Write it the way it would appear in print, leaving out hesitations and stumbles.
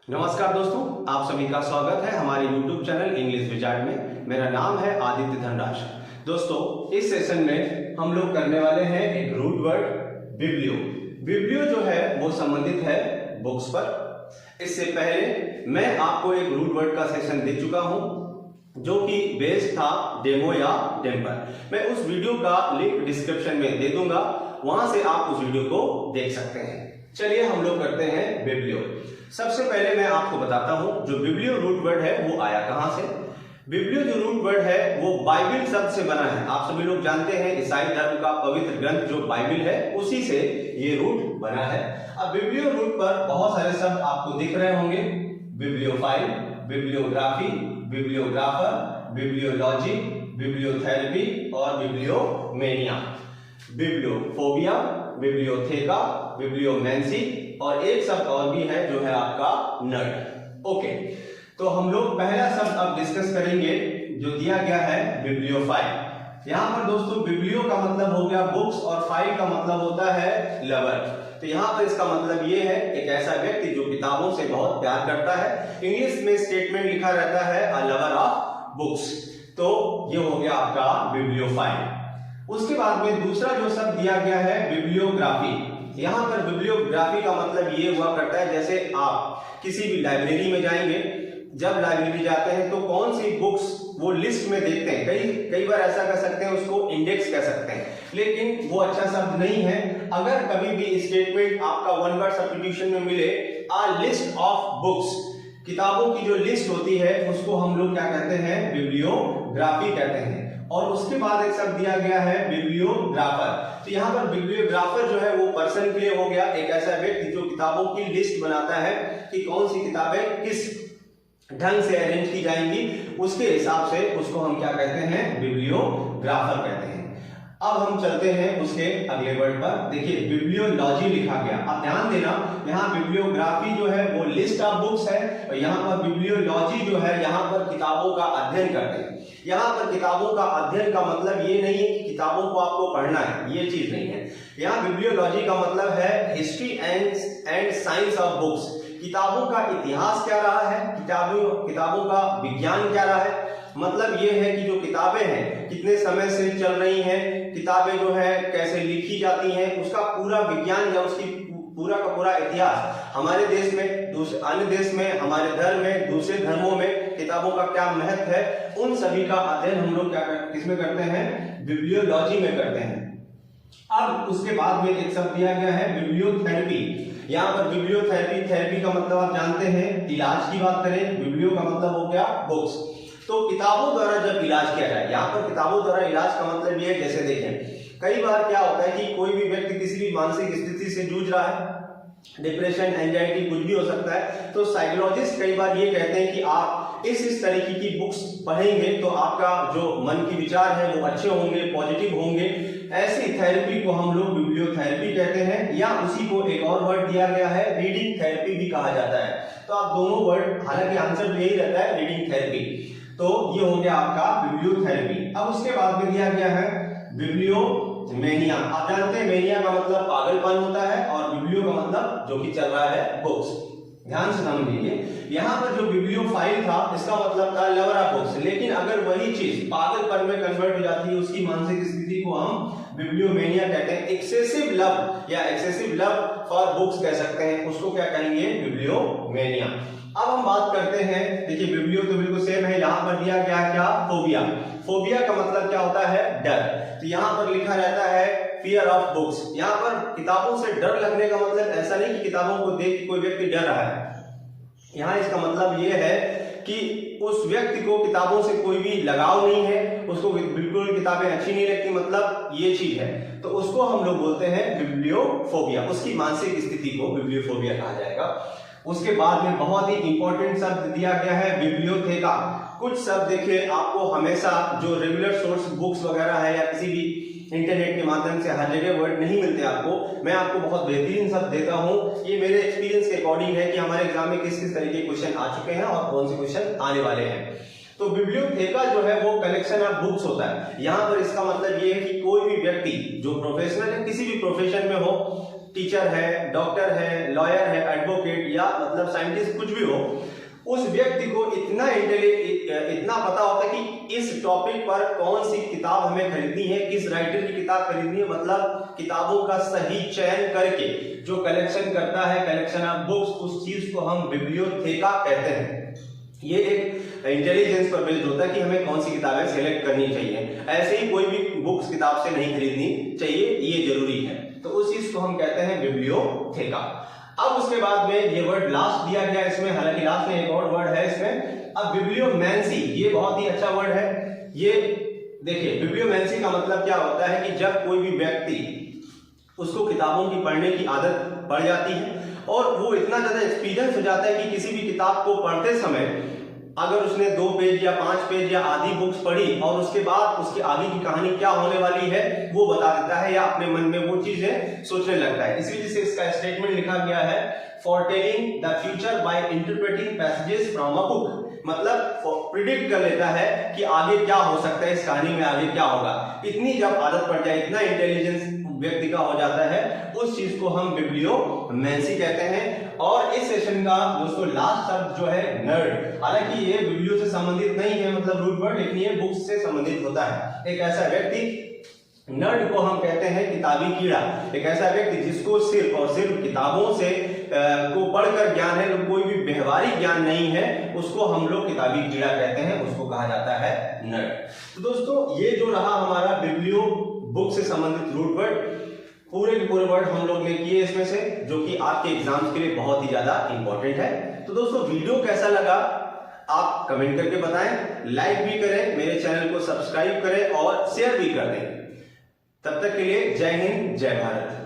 नमस्कार दोस्तों, आप सभी का स्वागत है हमारे YouTube चैनल इंग्लिश विजार्ड में। मेरा नाम है आदित्य धनराज। दोस्तों, इस सेशन में हम लोग करने वाले हैं एक रूट वर्ड बिब्लियो। बिब्लियो जो है वो संबंधित है बुक्स पर। इससे पहले मैं आपको एक रूट वर्ड का सेशन दे चुका हूं जो कि बेस्ड था डेमो या डेम्पर। मैं उस वीडियो का लिंक डिस्क्रिप्शन में दे दूंगा, वहां से आप उस वीडियो को देख सकते हैं। चलिए हम लोग करते हैं बिब्लियो। सबसे पहले मैं आपको बताता हूं जो बिब्लियो रूट वर्ड है वो आया कहां से। बिब्लियो जो रूट वर्ड है वो बाइबिल शब्द से बना है। आप सभी लोग जानते हैं ईसाई धर्म का पवित्र ग्रंथ जो बाइबिल है उसी से ये रूट बना है। अब बिब्लियो रूट पर बहुत सारे शब्द आपको दिख रहे होंगे। बिब्लियोफाइल, बिब्लियोग्राफी, बिब्लियोग्राफर, बिब्लियोलॉजी, बिब्लियोथेरेपी और बिब्लियोमेनिया। बिब्लियोफोबिया, बिब्लियोथेका, बिब्लियोमेंसी और एक शब्द और भी है जो है आपका नर्ड। ओके, तो हम लोग पहला शब्द अब डिस्कस करेंगे जो दिया गया है बिब्लियोफाइल। यहां पर दोस्तों बिब्लियो का मतलब हो गया बुक्स और फाइल का मतलब होता है लवर। तो यहां पर इसका मतलब ये है एक ऐसा व्यक्ति जो किताबों से बहुत प्यार करता है। इंग्लिश में स्टेटमेंट लिखा रहता है अ लवर ऑफ बुक्स। तो ये हो गया आपका बिब्लियोफाइल। उसके बाद में दूसरा जो शब्द दिया गया है बिब्लियोग्राफी। यहां पर बिब्लियोग्राफी का मतलब ये हुआ करता है जैसे आप किसी भी लाइब्रेरी में जाएंगे, जब लाइब्रेरी जाते हैं तो कौन सी बुक्स वो लिस्ट में देखते हैं। कई बार ऐसा कर सकते हैं, उसको इंडेक्स कह सकते हैं, लेकिन वो अच्छा शब्द नहीं है। अगर कभी भी स्टेटमेंट आपका वन वर्ड सब्स्टिट्यूशन में मिले अ लिस्ट ऑफ बुक्स, किताबों की जो लिस्ट होती है उसको हम लोग क्या कहते हैं, बिब्लियोग्राफी कहते हैं। और उसके बाद एक शब्द दिया गया है बिब्लियोग्राफर। तो यहाँ पर बिब्लियोग्राफर जो है वो पर्सन के लिए हो गया एक ऐसा व्यक्ति जो किताबों की लिस्ट बनाता है कि कौन सी किताबें किस ढंग से अरेंज की जाएंगी, उसके हिसाब से उसको हम क्या कहते हैं, बिब्लियोग्राफर कहते हैं। अब हम चलते हैं उसके अगले वर्ड पर। देखिए बिब्लियोलॉजी लिखा गया। अब ध्यान देना, यहाँ बिब्लियोग्राफी जो है वो लिस्ट ऑफ बुक्स है और यहाँ पर बिब्लियोलॉजी जो है यहाँ पर किताबों का अध्ययन करते हैं। यहाँ पर किताबों का अध्ययन का मतलब ये नहीं है कि किताबों को आपको पढ़ना है, ये चीज नहीं है। यहाँ बिब्लियोलॉजी का मतलब है history and science of books. किताबों का इतिहास क्या रहा है, किताबों का विज्ञान क्या रहा है। मतलब ये है कि जो किताबें हैं कितने समय से चल रही हैं, किताबें जो है कैसे लिखी जाती हैं, उसका पूरा विज्ञान या उसकी पूरा का पूरा इतिहास हमारे देश में, दूसरे अन्य देश में, हमारे धर्म में, दूसरे धर्मों में किताबों का क्या महत्व है, उन सभी का अध्ययन हम लोग क्या किसमें करते हैं, बिब्लियोलॉजी में करते हैं। अब उसके बाद में एक शब्द दिया गया है बिब्लियोथेरेपी। यहाँ पर बिब्लियोथेरेपी का मतलब आप जानते हैं इलाज की बात करें, बिब्लियो का मतलब हो गया बुक्स। तो किताबों द्वारा जब इलाज किया जाए, यहाँ पर किताबों द्वारा इलाज का मतलब ये है, जैसे देखें कई बार क्या होता है कि कोई भी व्यक्ति किसी भी मानसिक स्थिति से जूझ रहा है, डिप्रेशन, एंजाइटी, कुछ भी हो सकता है, तो साइकोलॉजिस्ट कई बार ये कहते हैं कि आप इस तरीके की बुक्स पढ़ेंगे तो आपका जो मन के विचार है वो अच्छे होंगे, पॉजिटिव होंगे। ऐसी थेरेपी को हम लोग बिब्लियोथेरेपी कहते हैं, या उसी को एक और वर्ड दिया गया है रीडिंग थेरेपी भी कहा जाता है। तो आप दोनों वर्ड, हालांकि आंसर यही रहता है रीडिंग थेरेपी। तो ये हो गया आपका बिब्लियोथेरेपी। अब उसके बाद में दिया गया है बिब्लियोमेनिया। आप जानते हैं मेनिया का मतलब पागलपन होता है और बिब्लियो का मतलब जो कि चल रहा है बुक्स। ध्यान से समझिए, यहाँ पर जो बिब्लियोफाइल था इसका मतलब था लवर ऑफ बुक्स, लेकिन अगर वही चीज पागलपन में कन्वर्ट हो जाती है, उसकी मानसिक स्थिति को हम बिब्लियोमेनिया कहते हैं। एक्सेसिव लव या एक्सेसिव लव फॉर बुक्स कह सकते हैं, उसको क्या कहेंगे, बिब्लियोमेनिया। अब हम बात करते हैं, देखिए बिब्लियो तो बिल्कुल सेम है, यहाँ पर दिया गया क्या, फोबिया। फोबिया का मतलब क्या होता है, डर। तो यहाँ पर लिखा रहता है फियर ऑफ बुक्स। यहाँ पर किताबों से डर लगने का मतलब ऐसा नहीं कि किताबों को देख के कोई व्यक्ति डर रहा है। यहाँ इसका मतलब ये है कि उस व्यक्ति को किताबों से कोई भी लगाव नहीं है, उसको बिल्कुल किताबें अच्छी नहीं लगती, मतलब ये चीज है, तो उसको हम लोग बोलते हैं बिब्लियोफोबिया। उसकी मानसिक स्थिति को बिब्लियोफोबिया कहा जाएगा। उसके बाद में बहुत ही इंपॉर्टेंट शब्द दिया गया है बिब्लियोथेका। कुछ शब्द देखिए आपको हमेशा जो रेगुलर सोर्स बुक्स वगैरह है या किसी भी इंटरनेट के माध्यम से हर जगह वर्ड नहीं मिलते आपको, मैं आपको बहुत बेहतरीन शब्द देता हूं। ये मेरे एक्सपीरियंस के अकॉर्डिंग है कि हमारे एग्जाम में किस किस तरीके के क्वेश्चन आ चुके हैं और कौन से क्वेश्चन आने वाले हैं। तो बिब्लियोथेका जो है वो कलेक्शन ऑफ बुक्स होता है। यहाँ पर इसका मतलब ये है कि कोई भी व्यक्ति जो प्रोफेशनल है, किसी भी प्रोफेशन में हो, टीचर है, डॉक्टर है, लॉयर है, एडवोकेट या मतलब साइंटिस्ट कुछ भी हो, उस व्यक्ति को इतना पता होता है कि इस टॉपिक पर कौन सी किताब हमें खरीदनी है, किस राइटर की किताब खरीदनी है, मतलब किताबों का सही चयन करके जो कलेक्शन करता है, कलेक्शन ऑफ बुक्स, उस चीज को हम बिब्लियोथेका कहते हैं। ये एक इंटेलिजेंस पर बेस्ड होता है कि हमें कौन सी किताबें सेलेक्ट करनी चाहिए। ऐसे ही कोई भी बुक्स किताब से नहीं खरीदनी चाहिए, ये जरूरी है। तो उस चीज को हम कहते हैं बिब्लियोथेका। अब उसके बाद में ये वर्ड लास्ट दिया गया इसमें, हालांकि लास्ट में एक और वर्ड है इसमें। अब बिब्लियोमैंसी, ये बहुत ही अच्छा वर्ड है। ये देखिए, बिब्लियोमैंसी का मतलब क्या होता है कि जब कोई भी व्यक्ति, उसको किताबों की पढ़ने की आदत पड़ जाती है और वो इतना ज्यादा एक्सपीरियंस हो जाता है कि किसी भी किताब को पढ़ते समय अगर उसने 2 पेज या 5 पेज या आधी बुक्स पढ़ी और उसके बाद उसकी आगे की कहानी क्या होने वाली है वो बता देता है या अपने मन में वो चीजें सोचने लगता है। इसी वजह से इसका स्टेटमेंट लिखा गया है, foretelling the future by interpreting passages from a book. मतलब प्रिडिक्ट कर लेता है कि आगे क्या हो सकता है, इस कहानी में आगे क्या होगा। इतनी जब आदत पड़ जाए, इतना इंटेलिजेंस व्यक्ति का हो जाता है, उस चीज को हम बिब्लियोमैंसी कहते हैं। और इस सेशन का दोस्तों लास्ट शब्द जो है नर्ड, हालांकि ये बिब्लियो से संबंधित नहीं है, मतलब रूट वर्ड, लेकिन ये बुक्स से संबंधित होता है। एक ऐसा व्यक्ति, नर्ड को हम कहते हैं किताबी कीड़ा। एक ऐसा व्यक्ति जिसको सिर्फ और सिर्फ किताबों से को पढ़कर ज्ञान है, कोई भी व्यवहारिक ज्ञान नहीं है, उसको हम लोग किताबी कीड़ा कहते हैं, उसको कहा जाता है नर्ड। तो दोस्तों ये जो रहा हमारा बिब्लियो बुक से संबंधित रूट वर्ड, पूरे के पूरे वर्ड हम लोग ने किए इसमें से, जो कि आपके एग्जाम्स के लिए बहुत ही ज्यादा इंपॉर्टेंट है। तो दोस्तों वीडियो कैसा लगा आप कमेंट करके बताएं, लाइक भी करें, मेरे चैनल को सब्सक्राइब करें और शेयर भी कर दें। तब तक के लिए जय हिंद, जय भारत।